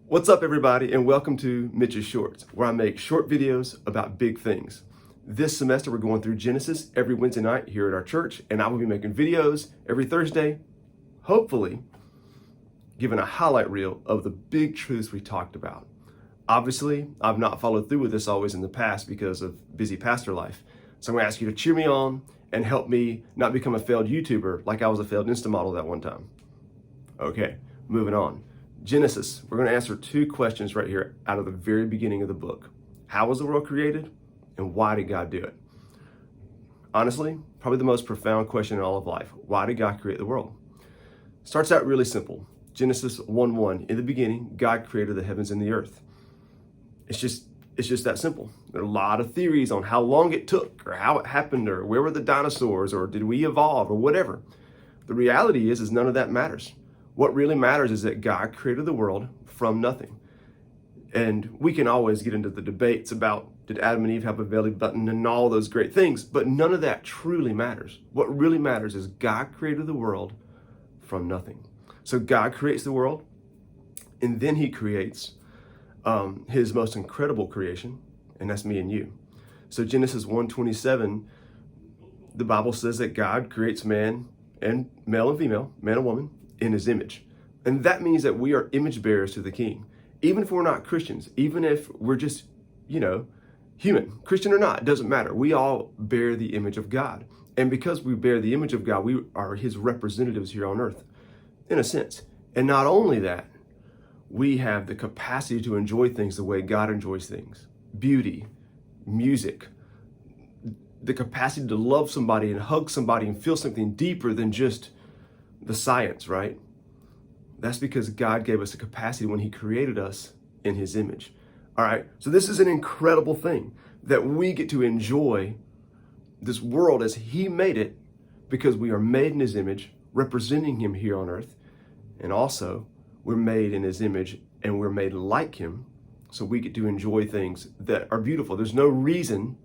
What's up, everybody, and welcome to Mitch's Shorts, where I make short videos about big things. This semester, we're going through Genesis every Wednesday night here at our church, and I will be making videos every Thursday, hopefully giving a highlight reel of the big truths we talked about. Obviously, I've not followed through with this always in the past because of busy pastor life. So I'm going to ask you to cheer me on and help me not become a failed YouTuber like I was a failed Insta model that one time. Okay, moving on. Genesis, we're going to answer two questions right here out of the very beginning of the book. How was the world created, and why did God do it? Honestly, probably the most profound question in all of life. Why did God create the world? Starts out really simple. Genesis 1:1, in the beginning, God created the heavens and the earth. It's just that simple. There are a lot of theories on how long it took, or how it happened, or where were the dinosaurs, or did we evolve, or whatever. The reality is none of that matters. What really matters is that God created the world from nothing. And we can always get into the debates about did Adam and Eve have a belly button and all those great things, but none of that truly matters. What really matters is God created the world from nothing. So God creates the world, and then he creates his most incredible creation, and that's me and you. So Genesis 1:27, the Bible says that God creates man and male and female, man and woman, in his image. And that means that we are image bearers to the King. Even if we're not Christians, even if we're just, human, Christian or not, it doesn't matter. We all bear the image of God. And because we bear the image of God, we are his representatives here on earth, in a sense. And not only that, we have the capacity to enjoy things the way God enjoys things. Beauty, music, the capacity to love somebody and hug somebody and feel something deeper than just the science, right? That's because God gave us a capacity when he created us in his image. All right, so this is an incredible thing that we get to enjoy this world as he made it because we are made in his image, representing him here on earth. And also, we're made in his image and we're made like him, so we get to enjoy things that are beautiful. There's no reason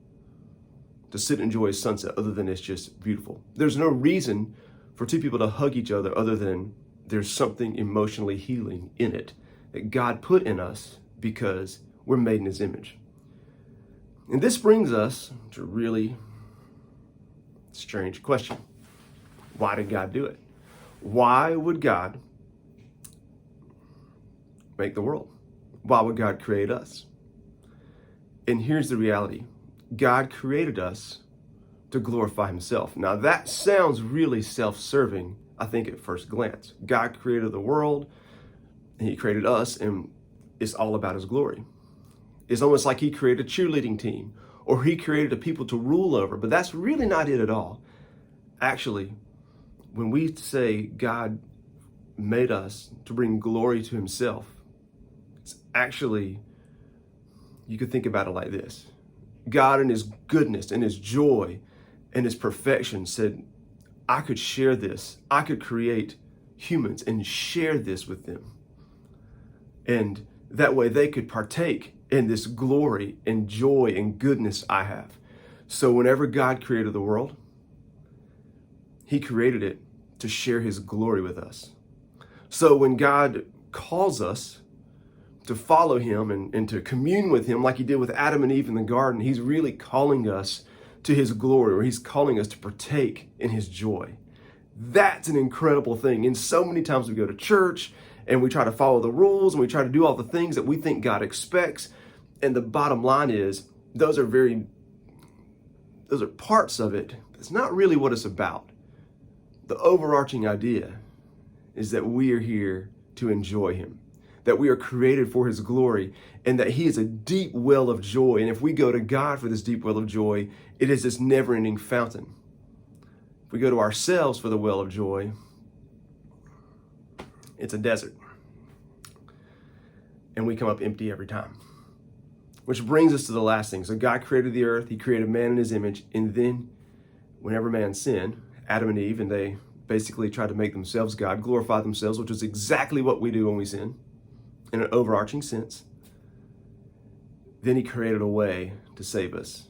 to sit and enjoy a sunset other than it's just beautiful. There's no reason for two people to hug each other other than there's something emotionally healing in it that God put in us because we're made in his image. And this brings us to a really strange question. Why did God do it? Why would God make the world? Why would God create us? And here's the reality. God created us to glorify himself. Now that sounds really self-serving, I think, at first glance. God created the world and he created us, and it's all about his glory. It's almost like he created a cheerleading team or he created a people to rule over, but that's really not it at all. Actually, when we say God made us to bring glory to himself, it's actually, you could think about it like this. God in his goodness and his joy and his perfection said, I could share this. I could create humans and share this with them. And that way they could partake in this glory and joy and goodness I have. So whenever God created the world, he created it to share his glory with us. So when God calls us to follow him and to commune with him like he did with Adam and Eve in the garden, he's really calling us to his glory, or he's calling us to partake in his joy. That's an incredible thing. And so many times we go to church and we try to follow the rules and we try to do all the things that we think God expects. And the bottom line is those are parts of it. It's not really what it's about. The overarching idea is that we are here to enjoy him, that we are created for his glory, and that he is a deep well of joy. And if we go to God for this deep well of joy, it is this never-ending fountain. If we go to ourselves for the well of joy, it's a desert. And we come up empty every time. Which brings us to the last thing. So God created the earth, he created man in his image, and then whenever man sinned, Adam and Eve, and they basically tried to make themselves God, glorify themselves, which is exactly what we do when we sin, in an overarching sense. Then he created a way to save us.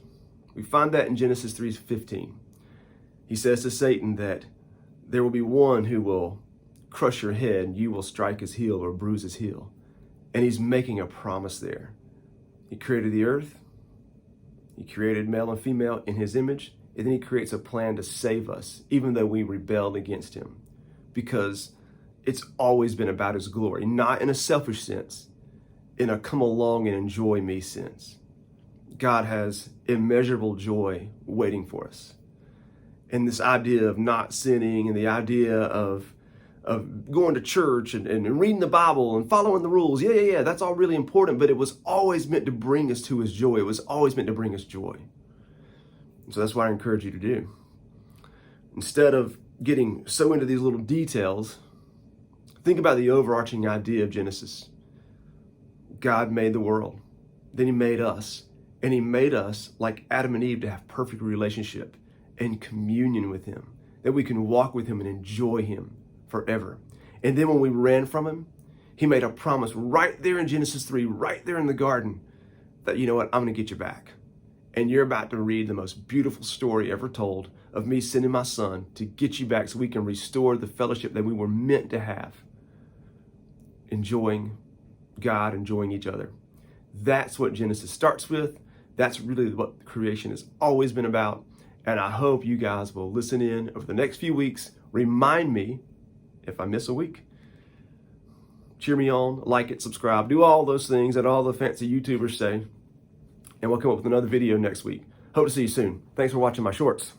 We find that in Genesis 3:15. He says to Satan that there will be one who will crush your head and you will strike his heel or bruise his heel. And he's making a promise there. He created the earth. He created male and female in his image. And then he creates a plan to save us, even though we rebelled against him. Because it's always been about his glory, not in a selfish sense, in a come along and enjoy me sense. God has immeasurable joy waiting for us. And this idea of not sinning and the idea of going to church and reading the Bible and following the rules, yeah, that's all really important, but it was always meant to bring us to his joy. It was always meant to bring us joy. And so that's what I encourage you to do. Instead of getting so into these little details, think about the overarching idea of Genesis. God made the world, then he made us, and he made us like Adam and Eve to have perfect relationship and communion with him, that we can walk with him and enjoy him forever. And then when we ran from him, he made a promise right there in Genesis 3, right there in the garden, that, you know what, I'm going to get you back. And you're about to read the most beautiful story ever told of me sending my son to get you back so we can restore the fellowship that we were meant to have, enjoying God, enjoying each other. That's what Genesis starts with. That's really what creation has always been about. And I hope you guys will listen in over the next few weeks. Remind me if I miss a week. Cheer me on, like it, subscribe, do all those things that all the fancy YouTubers say. And we'll come up with another video next week. Hope to see you soon. Thanks for watching my shorts.